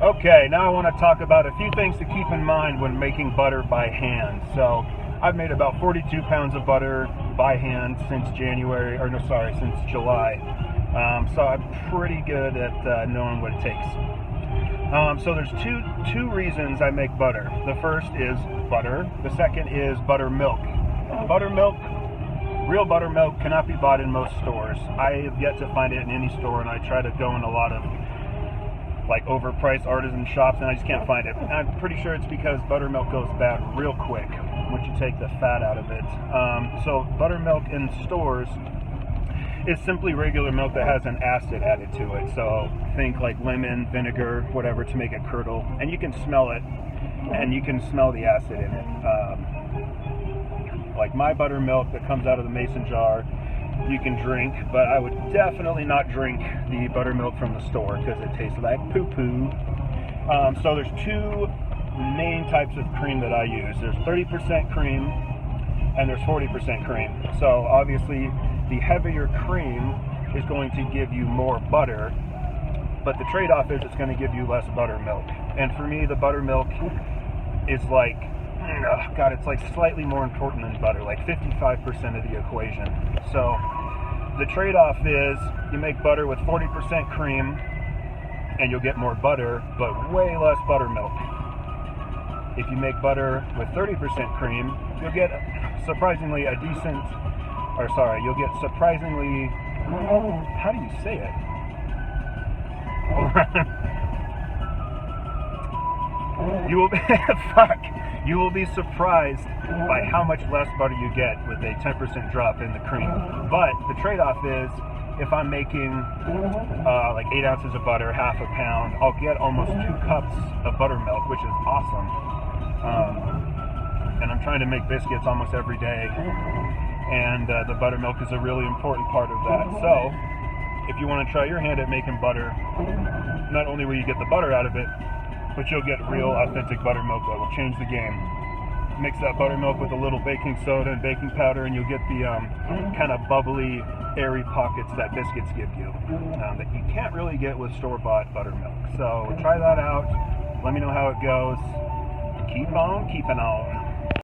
Okay, now I want to talk about a few things to keep in mind when making butter by hand. So I've made about 42 pounds of butter by hand since since July. So I'm pretty good at knowing what it takes. So there's two reasons I make butter. The first is butter. The second is buttermilk. Buttermilk, real buttermilk, cannot be bought in most stores. I have yet to find it in any store, and I try to go in a lot of like overpriced artisan shops, and I just can't find it. And I'm pretty sure it's because buttermilk goes bad real quick once you take the fat out of it. So buttermilk in stores is simply regular milk that has an acid added to it. So think like lemon, vinegar, whatever, to make it curdle. And you can smell it, and you can smell the acid in it. Like my buttermilk that comes out of the mason jar, you can drink, but I would definitely not drink the buttermilk from the store because it tastes like poo-poo. So there's two main types of cream that I use. There's 30% cream and there's 40% cream. So obviously the heavier cream is going to give you more butter, but the trade-off is it's going to give you less buttermilk. And for me, the buttermilk is like, God, it's like slightly more important than butter, like 55% of the equation. So the trade-off is you make butter with 40% cream and you'll get more butter, but way less buttermilk. If you make butter with 30% cream, you'll get surprisingly you'll get surprisingly, how do you say it? You will be surprised by how much less butter you get with a 10% drop in the cream. But the trade-off is, if I'm making like 8 ounces of butter, half a pound, I'll get almost 2 cups of buttermilk, which is awesome. And I'm trying to make biscuits almost every day, and the buttermilk is a really important part of that. So if you want to try your hand at making butter, not only will you get the butter out of it, but you'll get real authentic buttermilk that will change the game. Mix that buttermilk with a little baking soda and baking powder, and you'll get the kind of bubbly, airy pockets that biscuits give you that you can't really get with store-bought buttermilk. So try that out. Let me know how it goes. Keep on keeping on.